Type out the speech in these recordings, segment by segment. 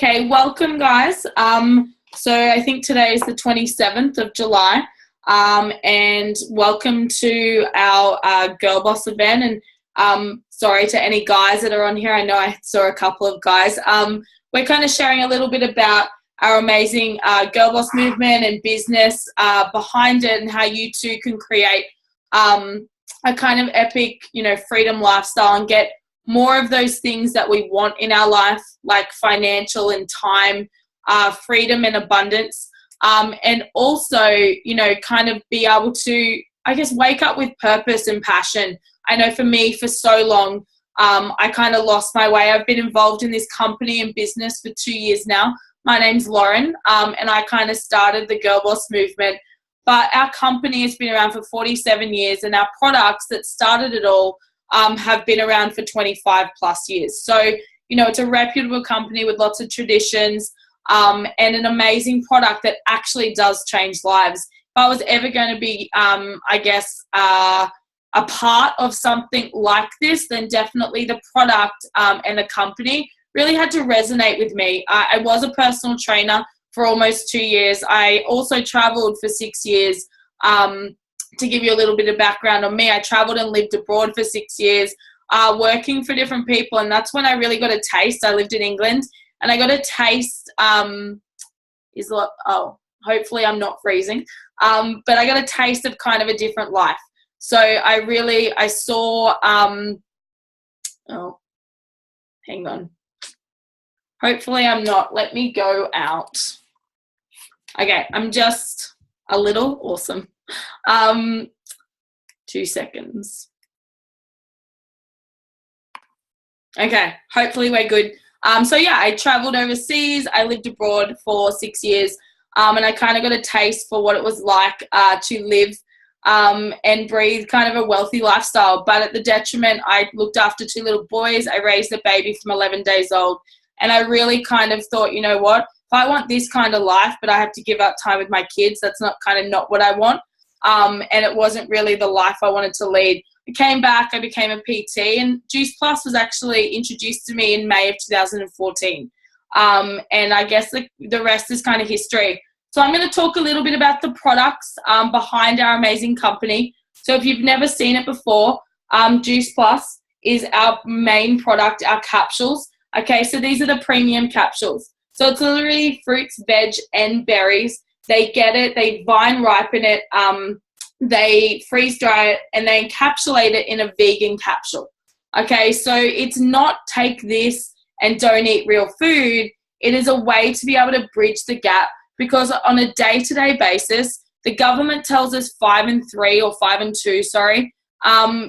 Okay, welcome guys. So I think today is the 27th of July, and welcome to our GirlBoss event. And sorry to any guys that are on here. I know I saw a couple of guys. We're kind of sharing a little bit about our amazing GirlBoss movement and business behind it, and how you too can create a kind of epic, freedom lifestyle and get more of those things that we want in our life, like financial and time, freedom and abundance, and also, kind of be able to, I guess, wake up with purpose and passion. I know for me, for so long, I kind of lost my way. I've been involved in this company and business for 2 years now. My name's Lauren, and I kind of started the GirlBoss movement. But our company has been around for 47 years, and our products that started it all have been around for 25 plus years. So, it's a reputable company with lots of traditions, and an amazing product that actually does change lives. If I was ever going to be, a part of something like this, then definitely the product and the company really had to resonate with me. I was a personal trainer for almost 2 years. I also traveled for 6 years. To give you a little bit of background on me, I traveled and lived abroad for 6 years, working for different people, and that's when I really got a taste. I lived in England, and I got a taste. Hopefully I'm not freezing, but I got a taste of kind of a different life. So I saw. Hang on. Hopefully I'm not. Let me go out. Okay, I'm just a little awesome. 2 seconds. Okay, hopefully we're good. I traveled overseas. I lived abroad for 6 years, and I kind of got a taste for what it was like to live and breathe kind of a wealthy lifestyle. But at the detriment, I looked after 2 little boys. I raised a baby from 11 days old, and I really kind of thought, you know what? If I want this kind of life, but I have to give up time with my kids, that's not what I want. And it wasn't really the life I wanted to lead. I came back, I became a PT, and Juice Plus was actually introduced to me in May of 2014. And I guess the rest is kind of history. So I'm going to talk a little bit about the products behind our amazing company. So if you've never seen it before, Juice Plus is our main product, our capsules. Okay, so these are the premium capsules. So it's literally fruits, veg, and berries. They get it, they vine ripen it, they freeze dry it, and they encapsulate it in a vegan capsule. Okay, so it's not take this and don't eat real food. It is a way to be able to bridge the gap, because on a day-to-day basis, the government tells us 5 and 3 or 5 and 2,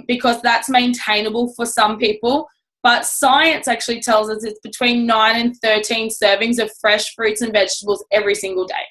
because that's maintainable for some people. But science actually tells us it's between 9 and 13 servings of fresh fruits and vegetables every single day.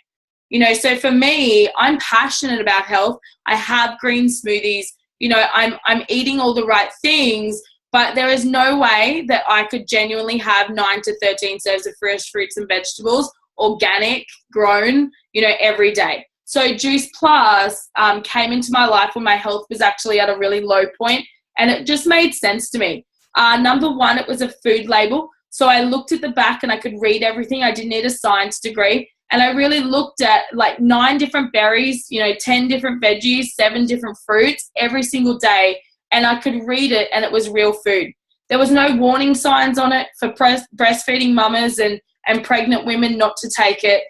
So for me, I'm passionate about health. I have green smoothies. I'm eating all the right things, but there is no way that I could genuinely have 9 to 13 serves of fresh fruits and vegetables, organic, grown, every day. So Juice Plus came into my life when my health was actually at a really low point, and it just made sense to me. Number one, it was a food label. So I looked at the back and I could read everything. I didn't need a science degree. And I really looked at 9 different berries, 10 different veggies, 7 different fruits every single day. And I could read it, and it was real food. There was no warning signs on it for breastfeeding mamas and pregnant women not to take it.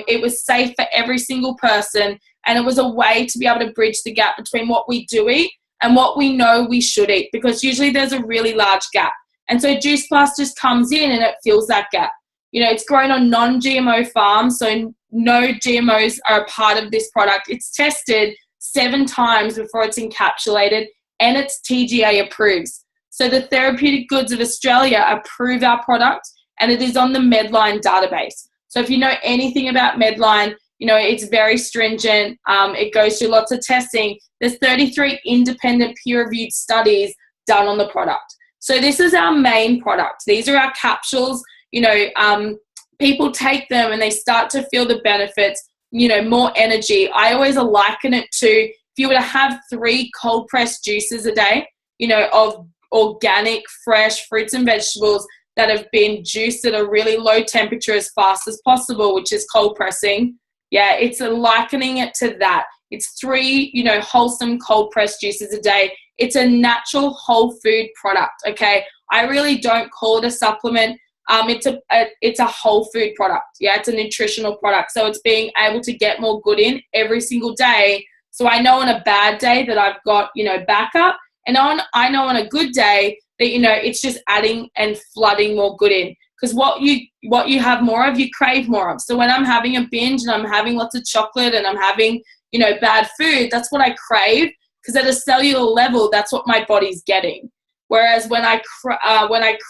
It was safe for every single person. And it was a way to be able to bridge the gap between what we do eat and what we know we should eat, because usually there's a really large gap. And so Juice Plus just comes in and it fills that gap. It's grown on non-GMO farms, so no GMOs are a part of this product. It's tested 7 times before it's encapsulated, and it's TGA approves. So the Therapeutic Goods of Australia approve our product, and it is on the Medline database. So if you know anything about Medline, it's very stringent. It goes through lots of testing. There's 33 independent peer-reviewed studies done on the product. So this is our main product. These are our capsules. People take them and they start to feel the benefits, more energy. I always liken it to, if you were to have 3 cold pressed juices a day, of organic, fresh fruits and vegetables, that have been juiced at a really low temperature as fast as possible, which is cold pressing. Yeah, it's likening it to that. It's 3, wholesome cold pressed juices a day. It's a natural whole food product, okay? I really don't call it a supplement. It's a whole food product. Yeah, it's a nutritional product. So it's being able to get more good in every single day. So I know on a bad day that I've got, backup. And I know on a good day that, it's just adding and flooding more good in. Because what you have more of, you crave more of. So when I'm having a binge and I'm having lots of chocolate and I'm having, bad food, that's what I crave. Because at a cellular level, that's what my body's getting. Whereas when I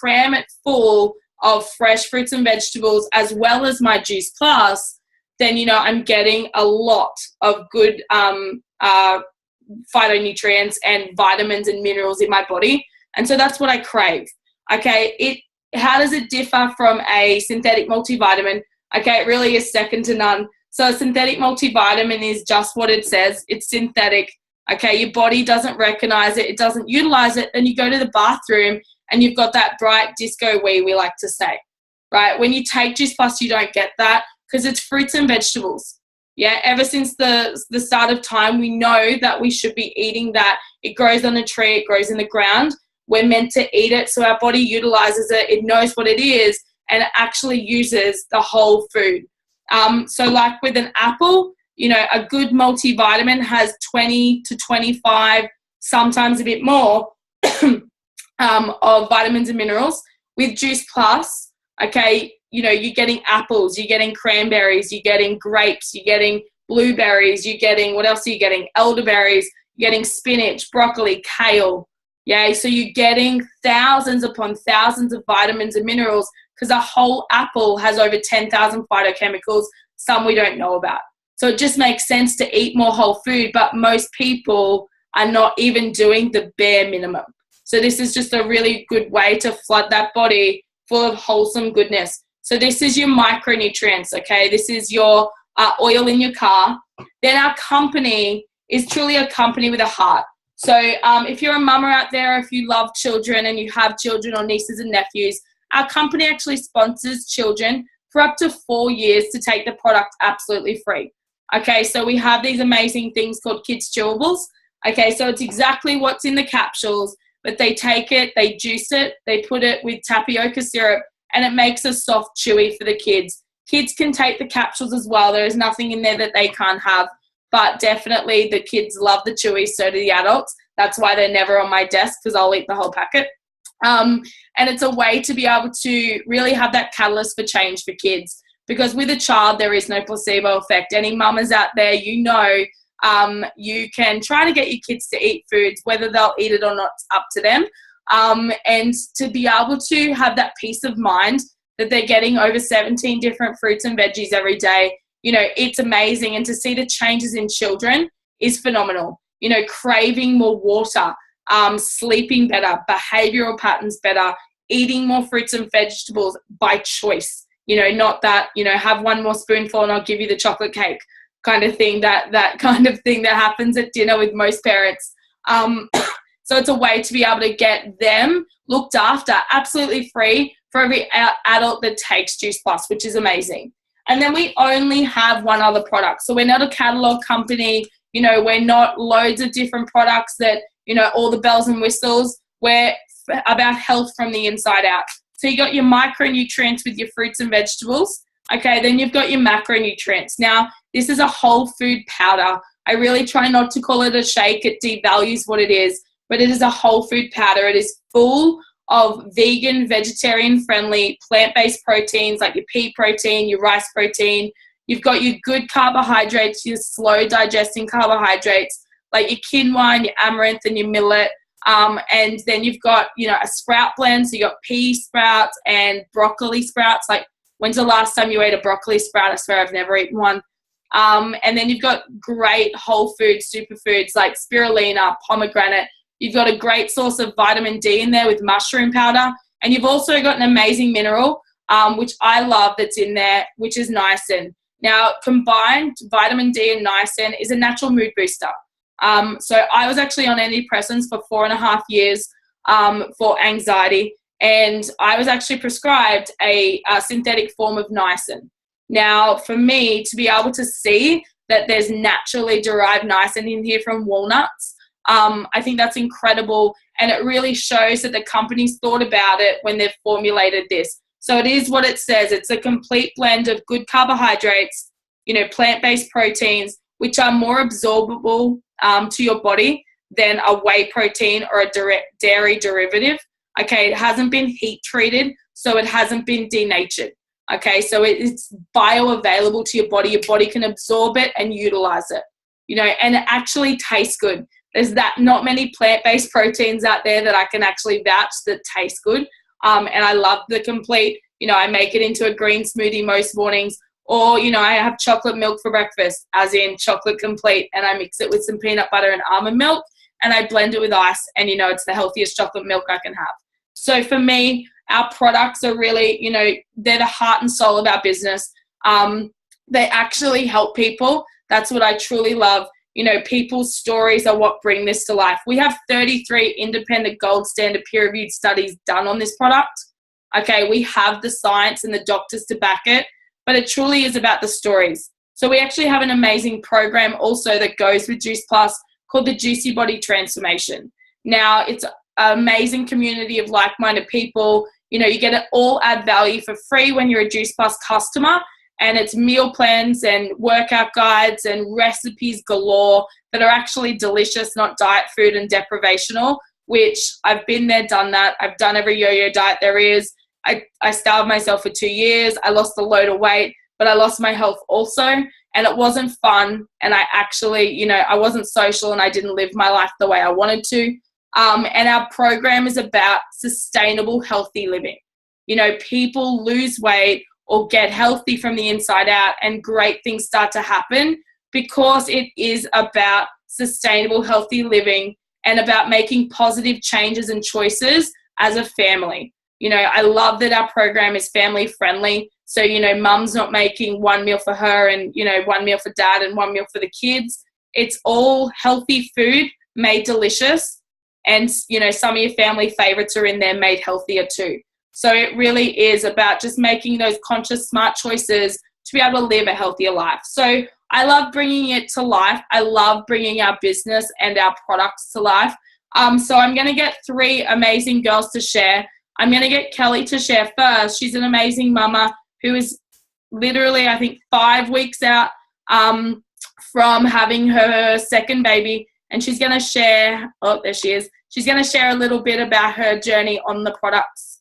cram it full of fresh fruits and vegetables as well as my Juice Plus, then, I'm getting a lot of good phytonutrients and vitamins and minerals in my body. And so that's what I crave. Okay, how does it differ from a synthetic multivitamin? Okay, it really is second to none. So a synthetic multivitamin is just what it says. It's synthetic. Okay, your body doesn't recognize it. It doesn't utilize it. Then you go to the bathroom and you've got that bright disco wee, we like to say, right? When you take Juice Plus, you don't get that because it's fruits and vegetables. Yeah, ever since the start of time, we know that we should be eating that. It grows on a tree. It grows in the ground. We're meant to eat it, so our body utilizes it. It knows what it is, and it actually uses the whole food. So like with an apple, a good multivitamin has 20 to 25, sometimes a bit more, of vitamins and minerals. With Juice Plus, okay, you're getting apples, you're getting cranberries, you're getting grapes, you're getting blueberries, you're getting, what else are you getting? Elderberries, you're getting spinach, broccoli, kale. Yeah, so you're getting thousands upon thousands of vitamins and minerals because a whole apple has over 10,000 phytochemicals, some we don't know about. So it just makes sense to eat more whole food, but most people are not even doing the bare minimum. So this is just a really good way to flood that body full of wholesome goodness. So this is your micronutrients, okay? This is your oil in your car. Then our company is truly a company with a heart. So if you're a mama out there, if you love children and you have children or nieces and nephews, our company actually sponsors children for up to 4 years to take the product absolutely free. Okay, so we have these amazing things called Kids Chewables. Okay, so it's exactly what's in the capsules, but they take it, they juice it, they put it with tapioca syrup, and it makes a soft chewy for the kids. Kids can take the capsules as well. There is nothing in there that they can't have, but definitely the kids love the chewy, so do the adults. That's why they're never on my desk, because I'll eat the whole packet. And it's a way to be able to really have that catalyst for change for kids, because with a child, there is no placebo effect. Any mamas out there, you can try to get your kids to eat foods, whether they'll eat it or not, it's up to them. And to be able to have that peace of mind that they're getting over 17 different fruits and veggies every day, it's amazing. And to see the changes in children is phenomenal. Craving more water, sleeping better, behavioral patterns better, eating more fruits and vegetables by choice. Not that, have one more spoonful and I'll give you the chocolate cake kind of thing, that kind of thing that happens at dinner with most parents. So it's a way to be able to get them looked after absolutely free for every adult that takes Juice Plus, which is amazing. And then we only have one other product. So we're not a catalog company. We're not loads of different products that, all the bells and whistles. We're about health from the inside out. So you got your micronutrients with your fruits and vegetables. Okay, then you've got your macronutrients. Now, this is a whole food powder. I really try not to call it a shake. It devalues what it is, but it is a whole food powder. It is full of vegan, vegetarian-friendly, plant-based proteins like your pea protein, your rice protein. You've got your good carbohydrates, your slow-digesting carbohydrates like your quinoa and your amaranth and your millet. And then you've got, a sprout blend. So you got pea sprouts and broccoli sprouts. Like, when's the last time you ate a broccoli sprout? I swear I've never eaten one. And then you've got great whole food superfoods like spirulina, pomegranate. You've got a great source of vitamin D in there with mushroom powder. And you've also got an amazing mineral, which I love, that's in there, which is niacin. Now, combined vitamin D and niacin is a natural mood booster. So I was actually on antidepressants for 4.5 years for anxiety. and I was actually prescribed a synthetic form of niacin. Now, for me to be able to see that there's naturally derived niacin in here from walnuts, I think that's incredible, and it really shows that the company's thought about it when they've formulated this. So it is what it says. It's a complete blend of good carbohydrates, plant-based proteins, which are more absorbable to your body than a whey protein or a dairy derivative. Okay, it hasn't been heat treated, so it hasn't been denatured. Okay, so it's bioavailable to your body. Your body can absorb it and utilize it, and it actually tastes good. There's not many plant-based proteins out there that I can actually vouch that taste good. And I love the complete, I make it into a green smoothie most mornings, or, I have chocolate milk for breakfast, as in chocolate complete, and I mix it with some peanut butter and almond milk, and I blend it with ice, and, it's the healthiest chocolate milk I can have. So for me, our products are really, they're the heart and soul of our business. They actually help people. That's what I truly love. People's stories are what bring this to life. We have 33 independent gold standard peer-reviewed studies done on this product. Okay, we have the science and the doctors to back it, but it truly is about the stories. So we actually have an amazing program also that goes with Juice Plus called the Juicy Body Transformation. Now, it's an amazing community of like-minded people. You get it all add value for free when you're a Juice Plus customer, and it's meal plans and workout guides and recipes galore that are actually delicious, not diet food and deprivational, which I've been there, done that. I've done every yo-yo diet there is. I starved myself for 2 years. I lost a load of weight, but I lost my health also, and it wasn't fun. And I actually, I wasn't social, and I didn't live my life the way I wanted to. And our program is about sustainable, healthy living. People lose weight or get healthy from the inside out, and great things start to happen because it is about sustainable, healthy living and about making positive changes and choices as a family. I love that our program is family friendly. So, mum's not making one meal for her and, one meal for dad and one meal for the kids. It's all healthy food made delicious. And, some of your family favorites are in there made healthier too. So it really is about just making those conscious, smart choices to be able to live a healthier life. So I love bringing it to life. I love bringing our business and our products to life. So I'm going to get 3 amazing girls to share. I'm going to get Kelly to share first. She's an amazing mama who is literally, I think, 5 weeks out from having her second baby. And she's going to share, oh, there she is. She's going to share a little bit about her journey on the products.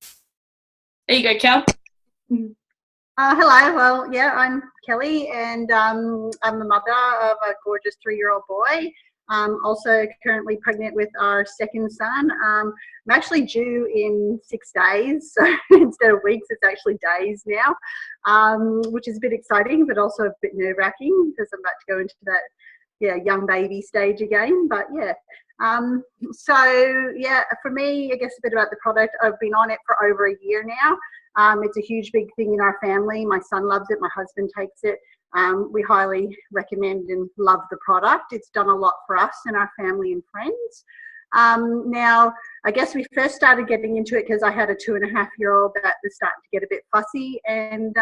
There you go, Kel. Hello. Well, yeah, I'm Kelly, and I'm the mother of a gorgeous 3-year-old boy. Also currently pregnant with our second son. I'm actually due in 6 days, so instead of weeks, it's actually days now, which is a bit exciting, but also a bit nerve-wracking because I'm about to go into that young baby stage again. But for me, I guess a bit about the product. I've been on it for over a year now. It's a huge big thing in our family. My son loves it. My husband takes it. We highly recommend and love the product. It's done a lot for us and our family and friends. Now, I guess we first started getting into it because I had a 2.5-year-old that was starting to get a bit fussy, and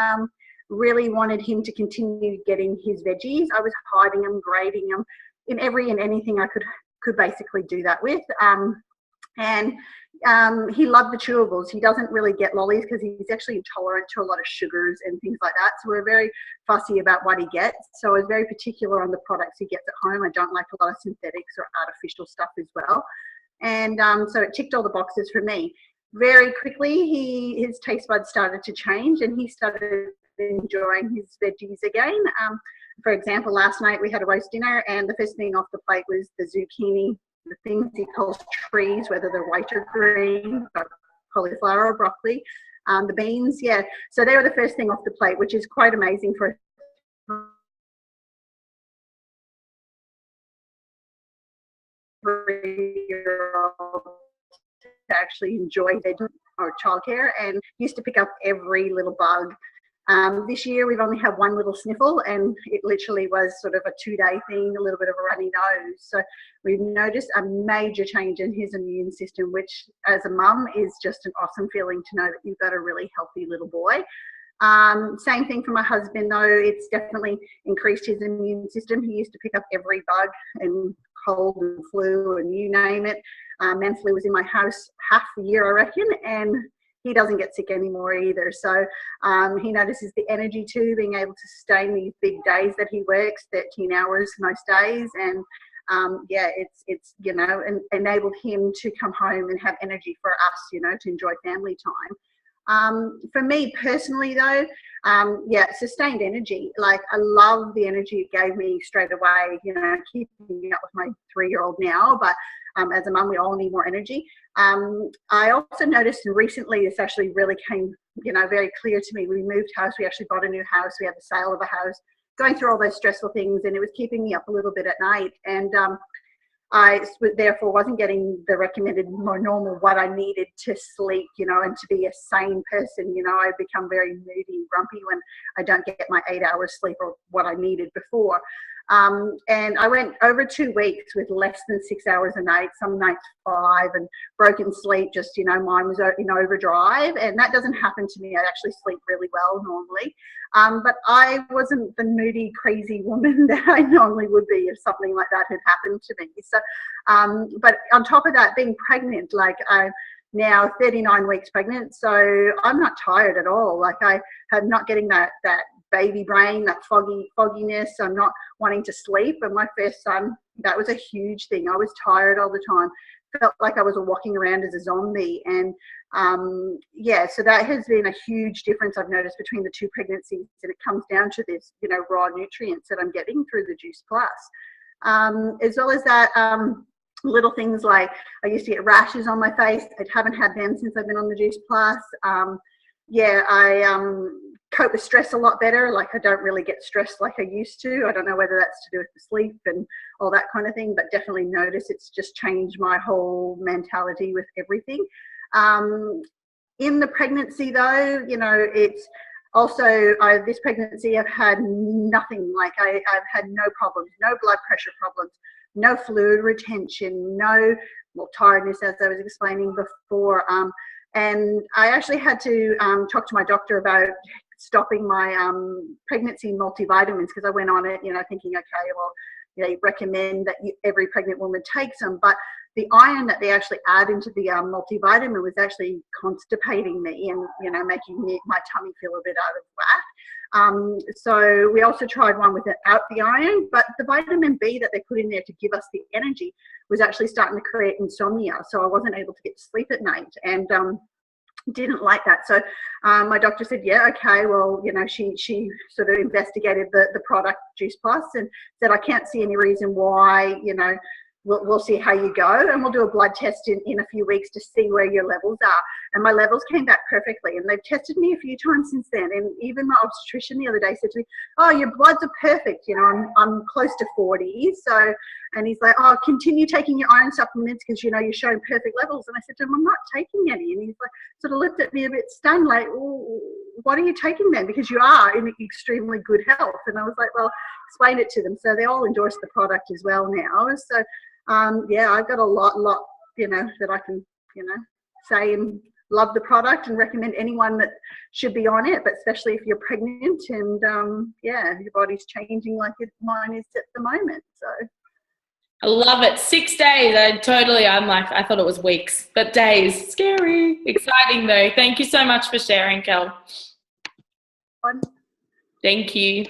really wanted him to continue getting his veggies. I was hiding them, grading them in every and anything I could basically do that with. He loved the chewables. He doesn't really get lollies because he's actually intolerant to a lot of sugars and things like that. So we're very fussy about what he gets. So I was very particular on the products he gets at home. I don't like a lot of synthetics or artificial stuff as well. And so it ticked all the boxes for me. Very quickly, his taste buds started to change, and he started enjoying his veggies again. For example, last night we had a roast dinner, and the first thing off the plate was the zucchini, the things he calls trees, whether they're white or green, cauliflower or broccoli, the beans, so they were the first thing off the plate, which is quite amazing for a 3-year-old to actually enjoy their or childcare, and used to pick up every little bug This year we've only had one little sniffle, and it literally was sort of a 2-day thing, a little bit of a runny nose. So we've noticed a major change in his immune system, which as a mum is just an awesome feeling to know that you've got a really healthy little boy. Same thing for my husband, though. It's definitely increased his immune system. He used to pick up every bug and cold and flu and you name it. Man flu was in my house half the year, I reckon, and he doesn't get sick anymore either. So he notices the energy too, being able to sustain these big days that he works, 13 hours most days. And it's you know, enabled him to come home and have energy for us, you know, to enjoy family time. For me personally though, sustained energy. Like I love the energy it gave me straight away, you know, keeping up with my 3-year-old now, but as a mum, we all need more energy. I also noticed recently, this actually really came, you know, very clear to me. We moved house, we actually bought a new house, we had the sale of a house, going through all those stressful things, and it was keeping me up a little bit at night. And I therefore wasn't getting the recommended more normal what I needed to sleep, you know, and to be a sane person. You know, I become very moody and grumpy when I don't get my 8 hours sleep or what I needed before. And I went over 2 weeks with less than 6 hours a night, some nights 5, and broken sleep, just, you know, mine was in overdrive. And that doesn't happen to me. I actually sleep really well normally. But I wasn't the moody, crazy woman that I normally would be if something like that had happened to me. So, but on top of that, being pregnant, like I'm now 39 weeks pregnant, so I'm not tired at all. Like I am not getting that baby brain, that fogginess. I'm not wanting to sleep. And my first son, that was a huge thing. I was tired all the time. Felt like I was walking around as a zombie. And so that has been a huge difference I've noticed between the 2 pregnancies. And it comes down to this, you know, raw nutrients that I'm getting through the Juice Plus. As well as that, little things like I used to get rashes on my face. I haven't had them since I've been on the Juice Plus. I cope with stress a lot better. Like I don't really get stressed like I used to. I don't know whether that's to do with the sleep and all that kind of thing, but definitely notice it's just changed my whole mentality with everything. In the pregnancy though, you know, it's also, this pregnancy I've had nothing. Like I've had no problems, no blood pressure problems, no fluid retention, no tiredness, as I was explaining before. And I actually had to talk to my doctor about stopping my pregnancy multivitamins, because I went on it, you know, thinking, okay, well, they recommend that every pregnant woman takes them, but the iron that they actually add into the multivitamin was actually constipating me and, you know, making my tummy feel a bit out of whack. So we also tried one without the iron, but the vitamin B that they put in there to give us the energy was actually starting to create insomnia. So I wasn't able to get to sleep at night, and didn't like that. So my doctor said, yeah, okay, well, you know, she sort of investigated the product Juice Plus and said, I can't see any reason why, you know, we'll see how you go, and we'll do a blood test in a few weeks to see where your levels are. And my levels came back perfectly, and they've tested me a few times since then. And even my obstetrician the other day said to me, oh, your bloods are perfect, you know, I'm close to 40. So, and he's like, oh, continue taking your iron supplements because, you know, you're showing perfect levels. And I said to him, I'm not taking any. And he's like, sort of looked at me a bit stunned, like, well, what are you taking then? Because you are in extremely good health. And I was like, well, explain it to them. So they all endorse the product as well now. So I've got a lot, you know, that I can, you know, say and love the product and recommend anyone that should be on it, but especially if you're pregnant and, your body's changing like mine is at the moment. So I love it. 6 days. I thought it was weeks, but days. Scary. Exciting though. Thank you so much for sharing, Kel. Thank you.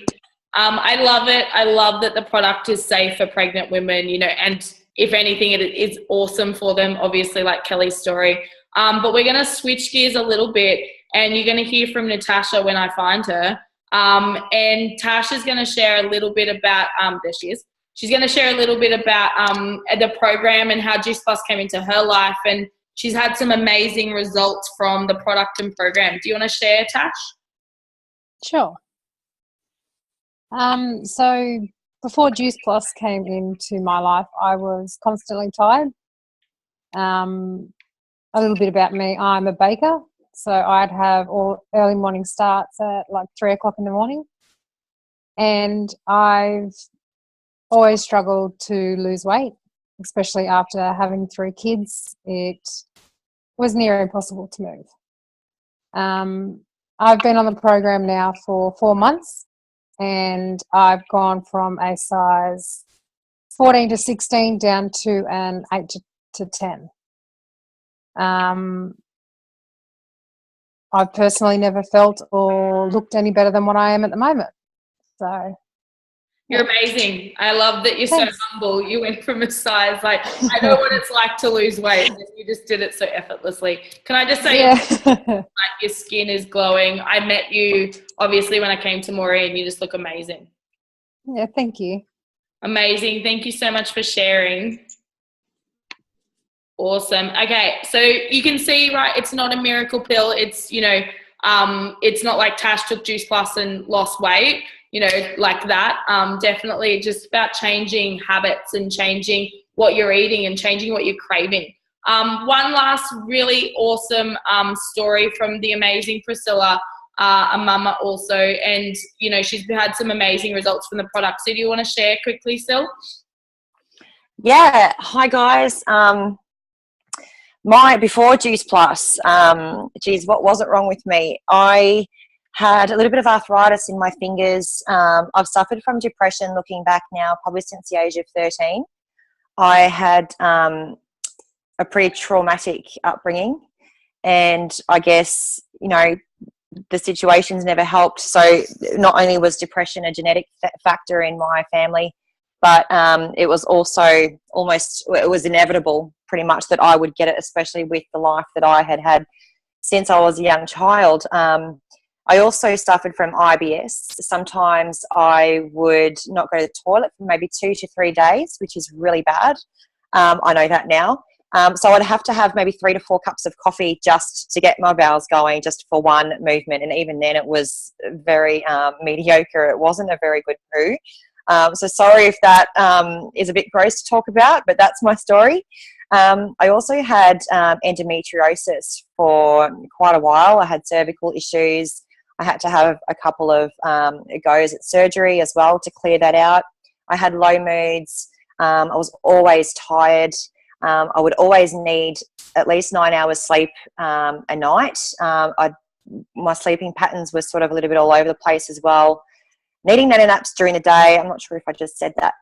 I love it. I love that the product is safe for pregnant women, you know, and if anything, it is awesome for them, obviously, like Kelly's story. But we're going to switch gears a little bit, and you're going to hear from Natasha when I find her. And Tasha's going to share a little bit about, there she is. She's going to share a little bit about the program and how Juice Plus came into her life, and she's had some amazing results from the product and program. Do you want to share, Tash? Sure. So before Juice Plus came into my life, I was constantly tired. A little bit about me, I'm a baker. So I'd have all early morning starts at like 3 o'clock in the morning. And I've always struggled to lose weight, especially after having 3 kids. It was near impossible to move. I've been on the program now for 4 months, and I've gone from a size 14 to 16 down to an 8 to 10. I've personally never felt or looked any better than what I am at the moment. So you're amazing. I love that you're thanks. so humble. You went from a size, like, I know what it's like to lose weight, and you just did it so effortlessly. Can I just say, like, your skin is glowing. I met you, obviously, when I came to Moree, and you just look amazing. Yeah, thank you. Amazing. Thank you so much for sharing. Awesome. Okay, so you can see, right, it's not a miracle pill. It's, you know, it's not like Tash took Juice Plus and lost weight, you know, like that. Definitely just about changing habits and changing what you're eating and changing what you're craving. One last really awesome story from the amazing Priscilla, a mama also, and, you know, she's had some amazing results from the product. So do you want to share quickly, Sil? Yeah. Hi, guys. Before Juice Plus, what wasn't wrong with me? I had a little bit of arthritis in my fingers. I've suffered from depression looking back now, probably since the age of 13. I had a pretty traumatic upbringing, and I guess, you know, the situations never helped. So not only was depression a genetic factor in my family, but it was also it was inevitable pretty much that I would get it, especially with the life that I had had since I was a young child. I also suffered from IBS. Sometimes I would not go to the toilet for maybe 2 to 3 days, which is really bad. I know that now. So I'd have to have maybe 3 to 4 cups of coffee just to get my bowels going, just for one movement. And even then it was very mediocre. It wasn't a very good poo. So sorry if that is a bit gross to talk about, but that's my story. I also had endometriosis for quite a while. I had cervical issues. I had to have a couple of goes at surgery as well to clear that out. I had low moods. I was always tired. I would always need at least 9 hours sleep a night. My sleeping patterns were sort of a little bit all over the place as well. Needing nanny naps during the day. I'm not sure if I just said that.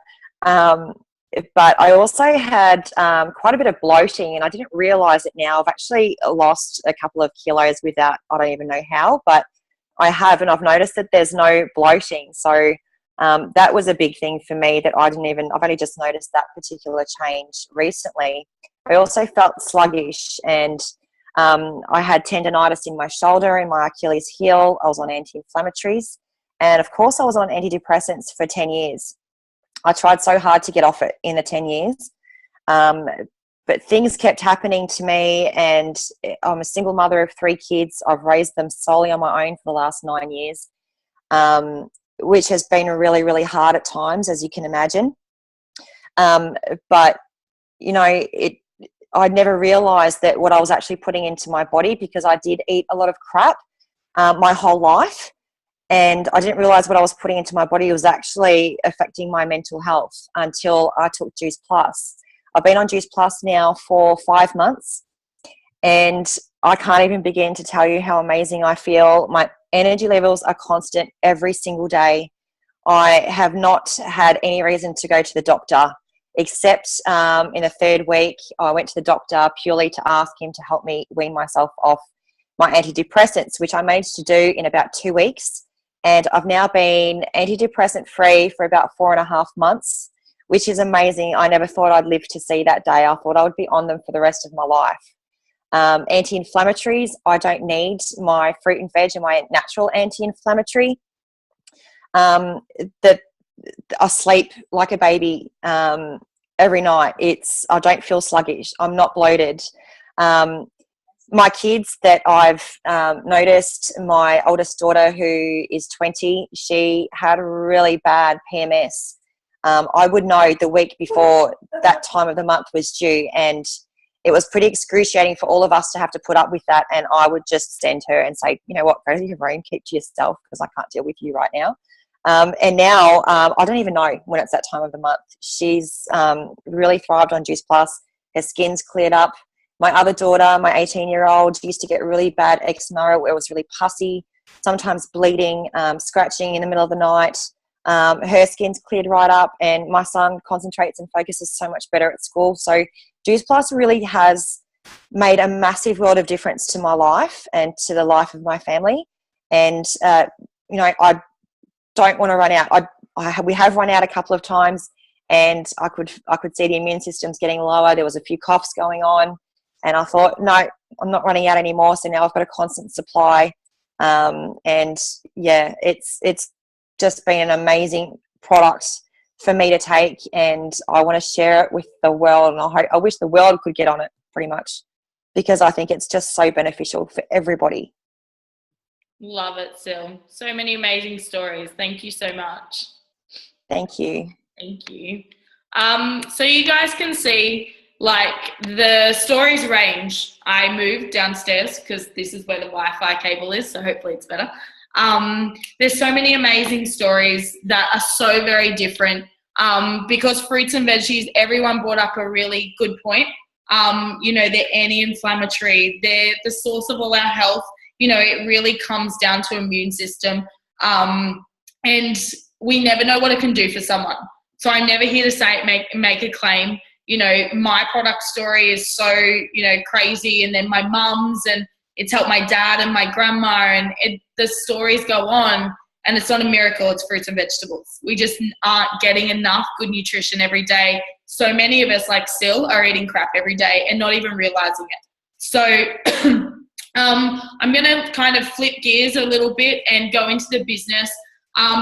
But I also had quite a bit of bloating, and I didn't realise it now. I've actually lost a couple of kilos without, I don't even know how, but I have, and I've noticed that there's no bloating. So that was a big thing for me that I've only just noticed that particular change recently. I also felt sluggish, and I had tendonitis in my shoulder and my Achilles heel. I was on anti-inflammatories. And of course I was on antidepressants for 10 years. I tried so hard to get off it in the 10 years. But things kept happening to me, and I'm a single mother of 3 kids. I've raised them solely on my own for the last 9 years, which has been really, really hard at times, as you can imagine. But, you know, I never realised that what I was actually putting into my body, because I did eat a lot of crap my whole life. And I didn't realise what I was putting into my body was actually affecting my mental health until I took Juice Plus. I've been on Juice Plus now for 5 months, and I can't even begin to tell you how amazing I feel. My energy levels are constant every single day. I have not had any reason to go to the doctor, except in the 3rd week I went to the doctor purely to ask him to help me wean myself off my antidepressants, which I managed to do in about 2 weeks. And I've now been antidepressant free for about 4.5 months, which is amazing. I never thought I'd live to see that day. I thought I would be on them for the rest of my life. Anti-inflammatories, I don't need my fruit and veg and my natural anti-inflammatory. I sleep like a baby every night. I don't feel sluggish. I'm not bloated. My kids that I've noticed, my oldest daughter, who is 20, she had a really bad PMS. I would know the week before that time of the month was due, and it was pretty excruciating for all of us to have to put up with that. And I would just send her and say, you know what, go to your room, keep to yourself, because I can't deal with you right now. And now I don't even know when it's that time of the month. She's really thrived on Juice Plus. Her skin's cleared up. My other daughter, my 18-year-old, used to get really bad eczema where it was really pussy, sometimes bleeding, scratching in the middle of the night. Her skin's cleared right up, and my son concentrates and focuses so much better at school. So Juice Plus really has made a massive world of difference to my life and to the life of my family. And, you know, I don't want to run out. We have run out a couple of times, and I could see the immune system's getting lower. There was a few coughs going on, and I thought, no, I'm not running out anymore. So now I've got a constant supply. And yeah, it's just been an amazing product for me to take, and I want to share it with the world. And I wish the world could get on it, pretty much, because I think it's just so beneficial for everybody. Love it, Sil. So many amazing stories. Thank you so much. Thank you. Thank you. So you guys can see, like, the stories range. I moved downstairs because this is where the Wi-Fi cable is, so hopefully it's better. There's so many amazing stories that are so very different, because fruits and veggies, everyone brought up a really good point. You know, they're anti-inflammatory. They're the source of all our health. You know, it really comes down to immune system. And we never know what it can do for someone. So I'm never here to say make a claim. You know, my product story is so, you know, crazy. And then my mum's, and it's helped my dad and my grandma, and the stories go on. And it's not a miracle, it's fruits and vegetables. We just aren't getting enough good nutrition every day. So many of us, like Sil, are eating crap every day and not even realizing it. So I'm going to kind of flip gears a little bit and go into the business,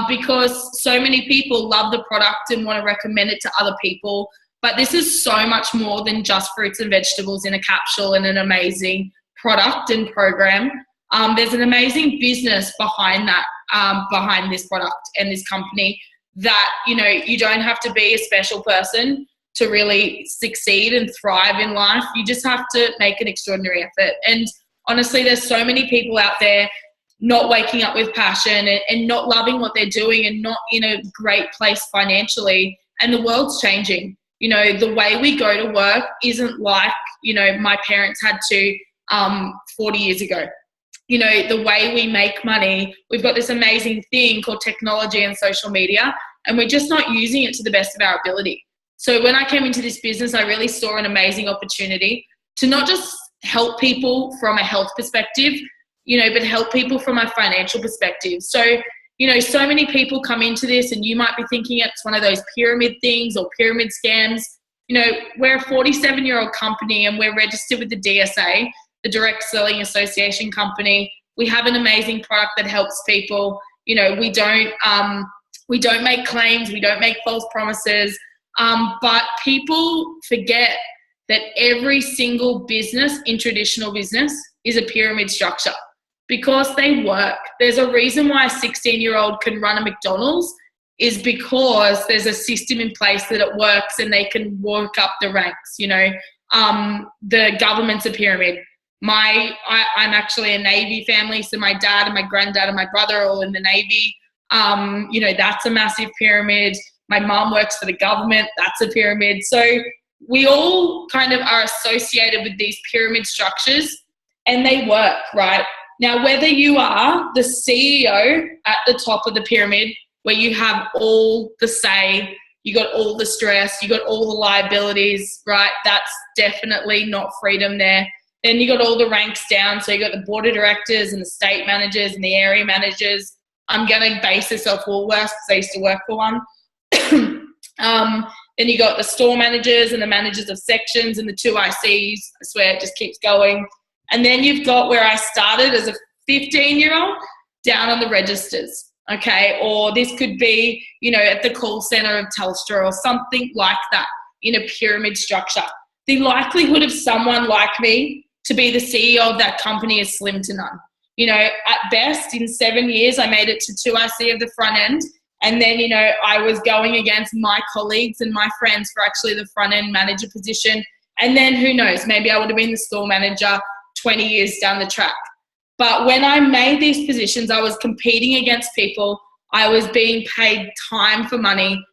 because so many people love the product and want to recommend it to other people. But this is so much more than just fruits and vegetables in a capsule and an amazing product and program. There's an amazing business behind that, behind this product and this company, that, you know, you don't have to be a special person to really succeed and thrive in life. You just have to make an extraordinary effort. And honestly, there's so many people out there not waking up with passion and not loving what they're doing and not in a great place financially. And the world's changing. You know, the way we go to work isn't like, you know, my parents had to 40 years ago. You know, the way we make money, we've got this amazing thing called technology and social media, and we're just not using it to the best of our ability. So when I came into this business, I really saw an amazing opportunity to not just help people from a health perspective, you know, but help people from a financial perspective. So, you know, so many people come into this, and you might be thinking it's one of those pyramid things or pyramid scams. You know, we're a 47-year-old company, and we're registered with the DSA, the Direct Selling Association company. We have an amazing product that helps people. You know, we don't make claims, we don't make false promises, but people forget that every single business in traditional business is a pyramid structure, because they work. There's a reason why a 16-year-old can run a McDonald's, is because there's a system in place that it works and they can work up the ranks. You know, the government's a pyramid. I'm actually a Navy family, so my dad and my granddad and my brother are all in the Navy. You know, that's a massive pyramid. My mom works for the government, that's a pyramid. So we all kind of are associated with these pyramid structures, and they work, right? Now, whether you are the CEO at the top of the pyramid, where you have all the say, you got all the stress, you got all the liabilities, right? That's definitely not freedom there. Then you got all the ranks down. So you got the board of directors and the state managers and the area managers. I'm going to base this off Woolworths because I used to work for one. Then you got the store managers and the managers of sections and the 2 ICs. I swear it just keeps going. And then you've got where I started as a 15-year-old down on the registers, okay? Or this could be, you know, at the call center of Telstra or something like that in a pyramid structure. The likelihood of someone like me to be the CEO of that company is slim to none. You know, at best, in 7 years, I made it to 2 IC of the front end. And then, you know, I was going against my colleagues and my friends for actually the front end manager position. And then who knows, maybe I would have been the store manager 20 years down the track. But when I made these positions, I was competing against people. I was being paid time for money,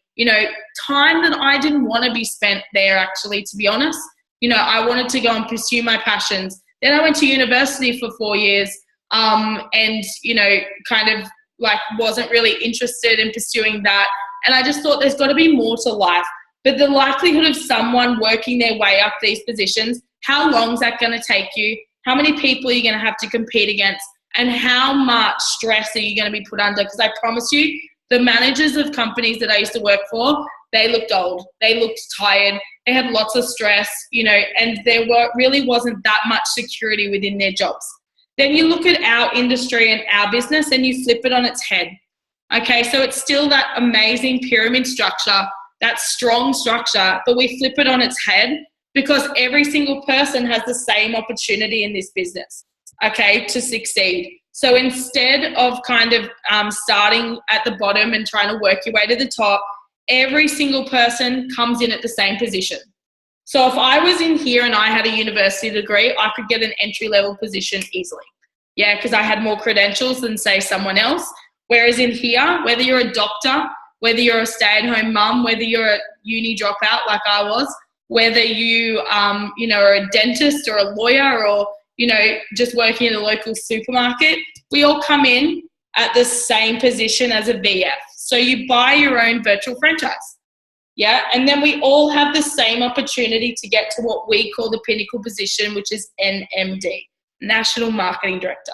time that I didn't want to be spent there, actually, to be honest. I wanted to go and pursue my passions. Then I went to university for 4 years and, kind of like wasn't really interested in pursuing that. And I just thought there's got to be more to life. But the likelihood of someone working their way up these positions, how long is that going to take you? How many people are you going to have to compete against? And how much stress are you going to be put under? Because I promise you, the managers of companies that I used to work for, they looked old. They looked tired. They had lots of stress, and there really wasn't that much security within their jobs. Then you look at our industry and our business and you flip it on its head. Okay, so it's still that amazing pyramid structure, that strong structure, but we flip it on its head because every single person has the same opportunity in this business, okay, to succeed. So instead of kind of starting at the bottom and trying to work your way to the top, every single person comes in at the same position. So if I was in here and I had a university degree, I could get an entry-level position easily. Yeah, because I had more credentials than, say, someone else. Whereas in here, whether you're a doctor, whether you're a stay-at-home mum, whether you're a uni dropout like I was, whether you, are a dentist or a lawyer or, just working in a local supermarket, we all come in at the same position as a VF. So you buy your own virtual franchise. Yeah, and then we all have the same opportunity to get to what we call the pinnacle position, which is NMD, National Marketing Director.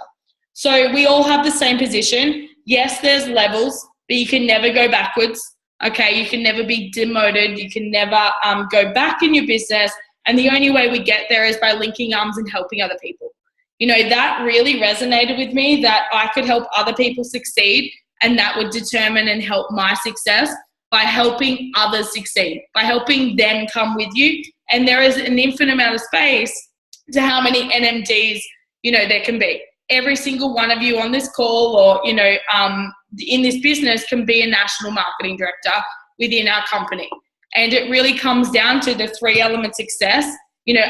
So we all have the same position. Yes, there's levels, but you can never go backwards. Okay, you can never be demoted. You can never go back in your business. And the only way we get there is by linking arms and helping other people. That really resonated with me, that I could help other people succeed, and that would determine and help my success by helping others succeed, by helping them come with you. And there is an infinite amount of space to how many NMDs, there can be. Every single one of you on this call or, in this business can be a national marketing director within our company. And it really comes down to the 3 elements of success.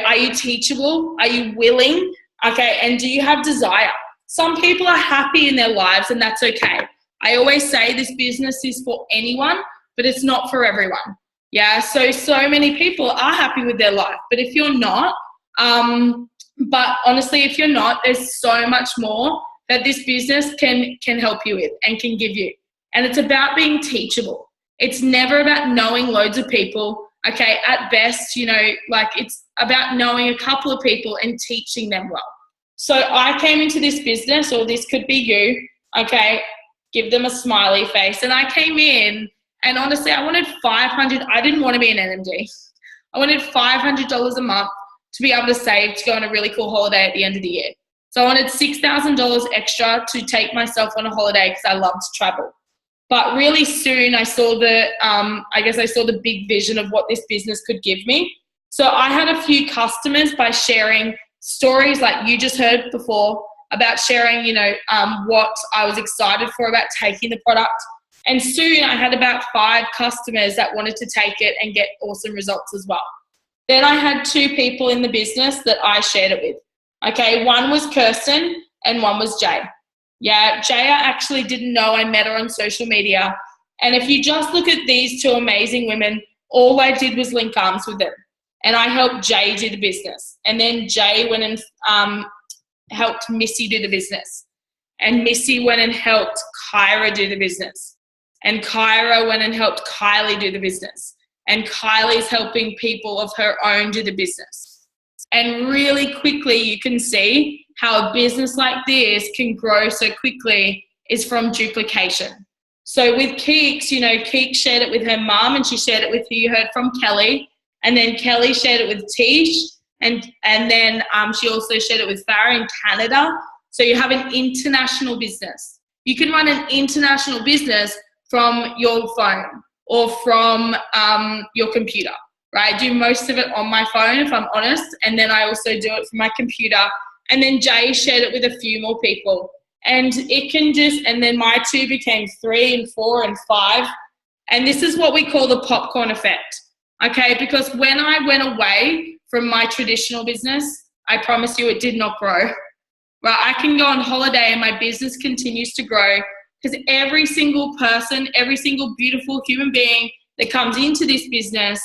Are you teachable? Are you willing? Okay, and do you have desire? Some people are happy in their lives, and that's okay. I always say this business is for anyone, but it's not for everyone. Yeah, so many people are happy with their life, but if you're not, but honestly, if you're not, there's so much more that this business can help you with and can give you. And it's about being teachable. It's never about knowing loads of people. Okay, at best, it's about knowing a couple of people and teaching them well. So I came into this business, or this could be you, okay, give them a smiley face. And I came in, and honestly, I wanted $500. I didn't want to be an NMD. I wanted $500 a month to be able to save to go on a really cool holiday at the end of the year. So I wanted $6,000 extra to take myself on a holiday because I love to travel. But really soon I saw the big vision of what this business could give me. So I had a few customers by sharing stories like you just heard before about sharing, what I was excited for about taking the product. And soon I had about 5 customers that wanted to take it and get awesome results as well. Then I had 2 people in the business that I shared it with. Okay, one was Kirsten and one was Jay. Yeah, Jay, I actually didn't know. I met her on social media. And if you just look at these 2 amazing women, all I did was link arms with them. And I helped Jay do the business. And then Jay went and helped Missy do the business. And Missy went and helped Kyra do the business. And Kyra went and helped Kylie do the business. And Kylie's helping people of her own do the business. And really quickly you can see how a business like this can grow so quickly is from duplication. So with Keeks, Keeks shared it with her mum, and she shared it with who you heard from, Kelly. And then Kelly shared it with Tish. And then she also shared it with Farah in Canada. So you have an international business. You can run an international business from your phone or from your computer, right? I do most of it on my phone, if I'm honest. And then I also do it from my computer. And then Jay shared it with a few more people. And and then my 2 became 3 and 4 and 5. And this is what we call the popcorn effect, okay? Because when I went away from my traditional business, I promise you it did not grow. Right? I can go on holiday and my business continues to grow because every single person, every single beautiful human being that comes into this business,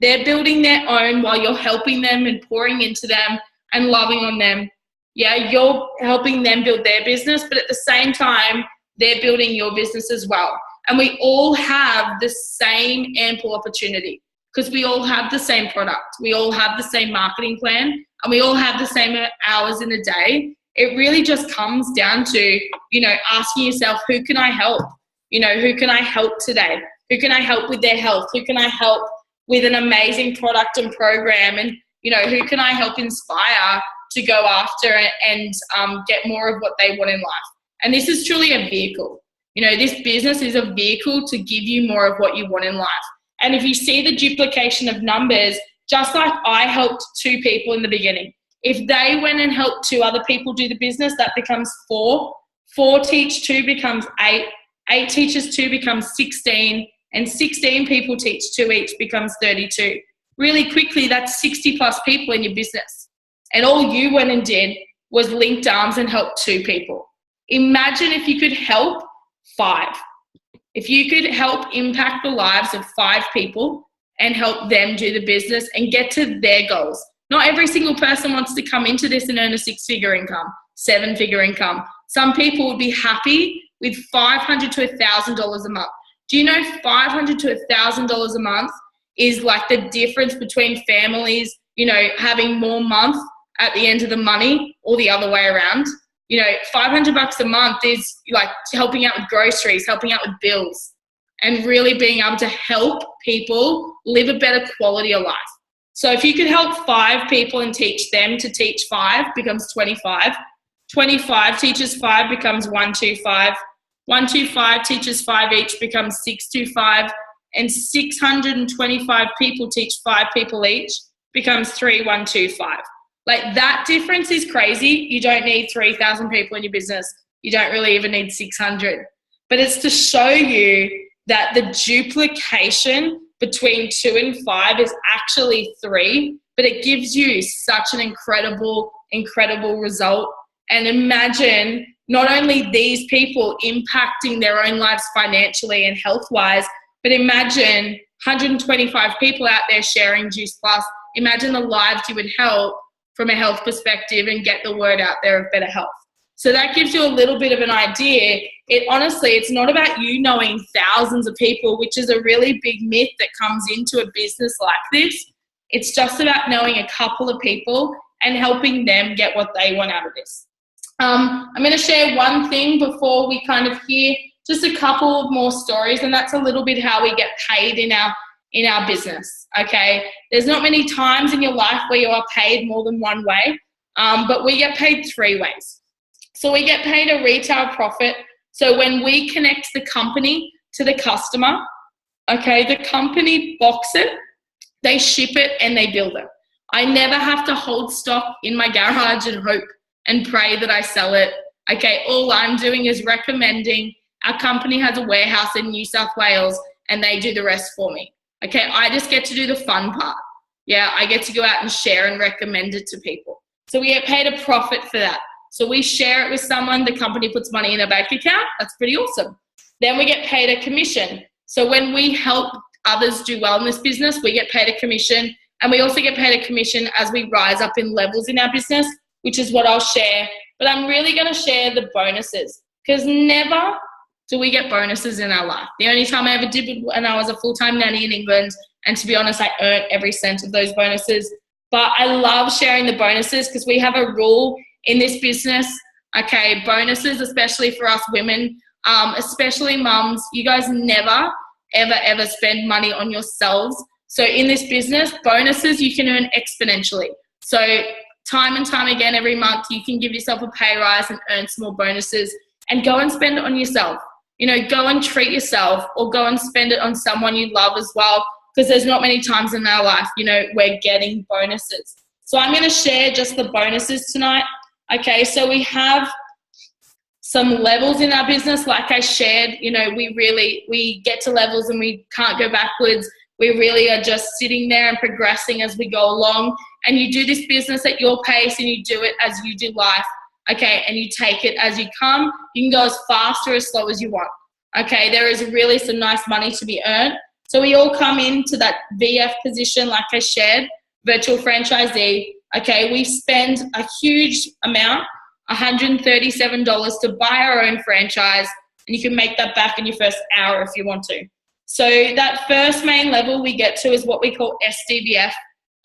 they're building their own while you're helping them and pouring into them and loving on them. Yeah, you're helping them build their business, but at the same time, they're building your business as well. And we all have the same ample opportunity because we all have the same product. We all have the same marketing plan and we all have the same hours in a day. It really just comes down to, asking yourself, who can I help? Who can I help today? Who can I help with their health? Who can I help with an amazing product and program? And, who can I help inspire to go after and get more of what they want in life? And this is truly a vehicle. This business is a vehicle to give you more of what you want in life. And if you see the duplication of numbers, just like I helped 2 people in the beginning, if they went and helped 2 other people do the business, that becomes 4. 4 teach 2 becomes 8. 8 teaches 2 becomes 16. And 16 people teach 2 each becomes 32. Really quickly, that's 60 plus people in your business. And all you went and did was linked arms and helped 2 people. Imagine if you could help 5. If you could help impact the lives of 5 people and help them do the business and get to their goals. Not every single person wants to come into this and earn a 6-figure income, 7-figure income. Some people would be happy with $500 to $1,000 a month. Do you know $500 to $1,000 a month is like the difference between families, having more month at the end of the money or the other way around? $500 a month is like helping out with groceries, helping out with bills, and really being able to help people live a better quality of life. So if you could help 5 people and teach them to teach 5 becomes 25. 25 teaches 5 becomes 125. 125 teaches 5 each becomes 625. And 625 people teach 5 people each becomes 3125. Like, that difference is crazy. You don't need 3,000 people in your business. You don't really even need 600. But it's to show you that the duplication between 2 and 5 is actually 3, but it gives you such an incredible result. And imagine not only these people impacting their own lives financially and health-wise, but imagine 125 people out there sharing Juice Plus. Imagine the lives you would help from a health perspective and get the word out there of better health. So that gives you a little bit of an idea. It's not about you knowing thousands of people, which is a really big myth that comes into a business like this. It's just about knowing a couple of people and helping them get what they want out of this. I'm going to share one thing before we kind of hear just a couple of more stories, and that's a little bit how we get paid in our business, okay? There's not many times in your life where you are paid more than one way, but we get paid 3 ways. So we get paid a retail profit. So when we connect the company to the customer, okay, the company box it, they ship it, and they build it. I never have to hold stock in my garage and hope and pray that I sell it. Okay, all I'm doing is recommending. Our company has a warehouse in New South Wales and they do the rest for me. Okay, I just get to do the fun part. Yeah, I get to go out and share and recommend it to people. So we get paid a profit for that. So we share it with someone, the company puts money in a bank account. That's pretty awesome. Then we get paid a commission. So when we help others do well in this business, we get paid a commission. And we also get paid a commission as we rise up in levels in our business, which is what I'll share. But I'm really going to share the bonuses, because never do we get bonuses in our life. The only time I ever did when I was a full-time nanny in England, and to be honest, I earned every cent of those bonuses. But I love sharing the bonuses because we have a rule in this business. Okay, bonuses, especially for us women, especially mums, you guys never, ever, ever spend money on yourselves. So in this business, bonuses you can earn exponentially. So time and time again, every month, you can give yourself a pay rise and earn some more bonuses and go and spend it on yourself. Go and treat yourself, or go and spend it on someone you love as well, because there's not many times in our life, we're getting bonuses. So I'm going to share just the bonuses tonight. Okay, so we have some levels in our business. Like I shared, we get to levels and we can't go backwards. We really are just sitting there and progressing as we go along. And you do this business at your pace and you do it as you do life, okay? And you take it as you come. You can go as fast or as slow as you want, okay? There is really some nice money to be earned. So we all come into that VF position, like I shared, virtual franchisee, okay? We spend a huge amount, $137 to buy our own franchise, and you can make that back in your first hour if you want to. So that first main level we get to is what we call SDVF,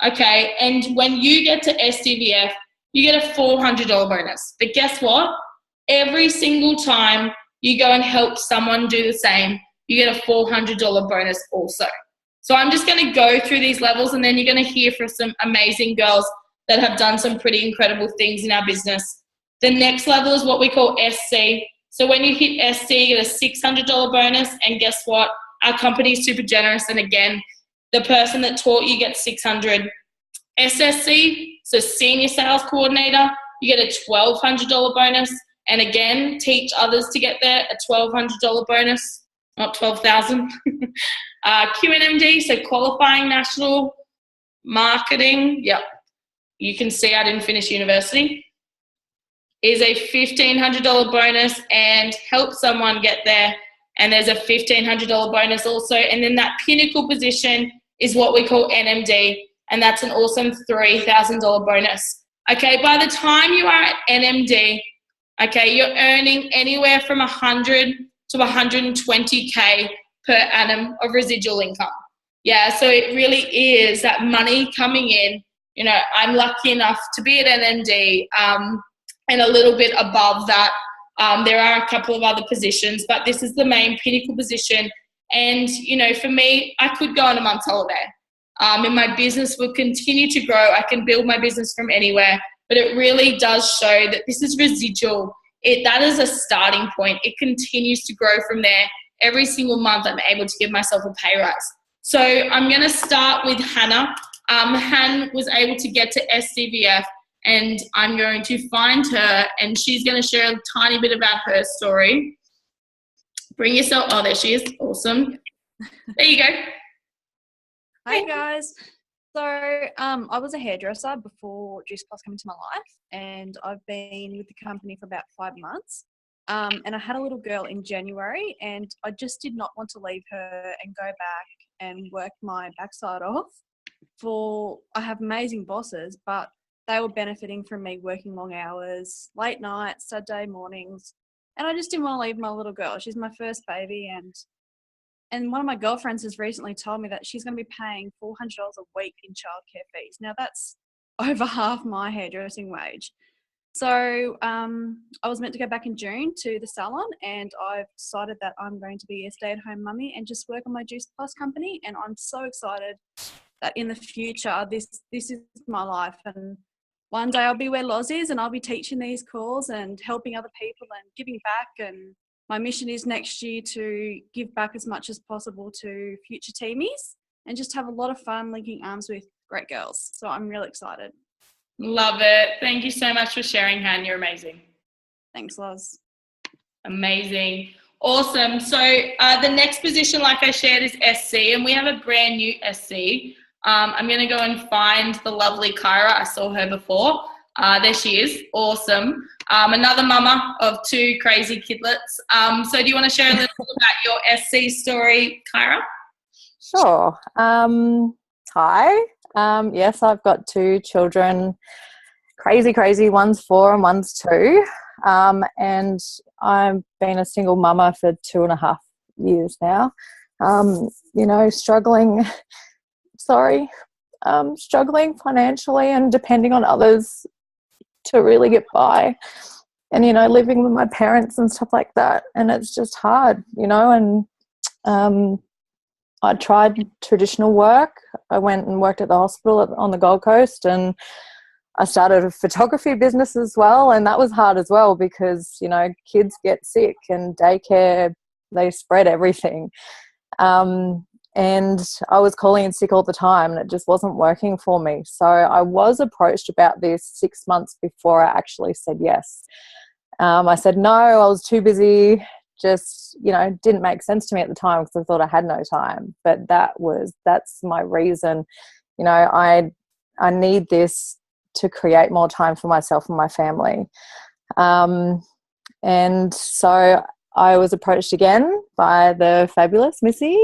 okay? And when you get to SDVF, you get a $400 bonus. But guess what? Every single time you go and help someone do the same, you get a $400 bonus also. So I'm just going to go through these levels, and then you're going to hear from some amazing girls that have done some pretty incredible things in our business. The next level is what we call SC. So when you hit SC, you get a $600 bonus, and guess what? Our company is super generous, and again, the person that taught you gets $600. SSC, so Senior Sales Coordinator, you get a $1,200 bonus, and again, teach others to get there, a $1,200 bonus, not $12,000. QNMD, so Qualifying National Marketing, yep, you can see I didn't finish university, is a $1,500 bonus, and help someone get there. And there's a $1,500 bonus also. And then that pinnacle position is what we call NMD, and that's an awesome $3,000 bonus. Okay, by the time you are at NMD, okay, you're earning anywhere from 100 to 120K per annum of residual income. Yeah, so it really is that money coming in. You know, I'm lucky enough to be at NMD, and a little bit above that. There are a couple of other positions, but this is the main pinnacle position. And, you know, for me, I could go on a month's holiday. And my business will continue to grow. I can build my business from anywhere, but it really does show that this is residual. That is a starting point. It continues to grow from there. Every single month, I'm able to give myself a pay rise. So I'm going to start with Hannah. Hannah was able to get to SCVF, and I'm going to find her, and she's going to share a tiny bit about her story. Bring yourself, oh, there she is, awesome. There you go. Hi guys. So I was a hairdresser before Juice Plus came into my life, and I've been with the company for about 5 months. And I had a little girl in January, and I just did not want to leave her and go back and work my backside off. I have amazing bosses, but they were benefiting from me working long hours, late nights, Saturday mornings, and I just didn't want to leave my little girl. She's my first baby, and one of my girlfriends has recently told me that she's going to be paying $400 a week in childcare fees. Now that's over half my hairdressing wage. So I was meant to go back in June to the salon, and I've decided that I'm going to be a stay-at-home mummy and just work on my Juice Plus company. And I'm so excited that in the future, this is my life. And one day I'll be where Loz is, and I'll be teaching these calls and helping other people and giving back. And my mission is next year to give back as much as possible to future teamies and just have a lot of fun linking arms with great girls. So I'm really excited. Love it. Thank you so much for sharing, Han. You're amazing. Thanks, Loz. Amazing. Awesome. So the next position, like I shared, is SC, and we have a brand new SC. I'm going to go and find the lovely Kyra. I saw her before. There she is. Awesome. Another mama of 2 crazy kidlets. So do you want to share a little bit about your SC story, Kyra? Sure. Hi. Yes, I've got 2 children. Crazy. One's 4 and one's 2. And I've been a single mama for 2.5 years now. You know, struggling financially and depending on others to really get by, and, you know, living with my parents and stuff like that. And it's just hard, you know, and I tried traditional work. I went and worked at the hospital on the Gold Coast, and I started a photography business as well, and that was hard as well because, you know, kids get sick and daycare, they spread everything. And I was calling in sick all the time, and it just wasn't working for me. So I was approached about this 6 months before I actually said yes. I said no, I was too busy just, you know, didn't make sense to me at the time because I thought I had no time. But that's my reason. You know, I need this to create more time for myself and my family. And so I was approached again by the fabulous Missy.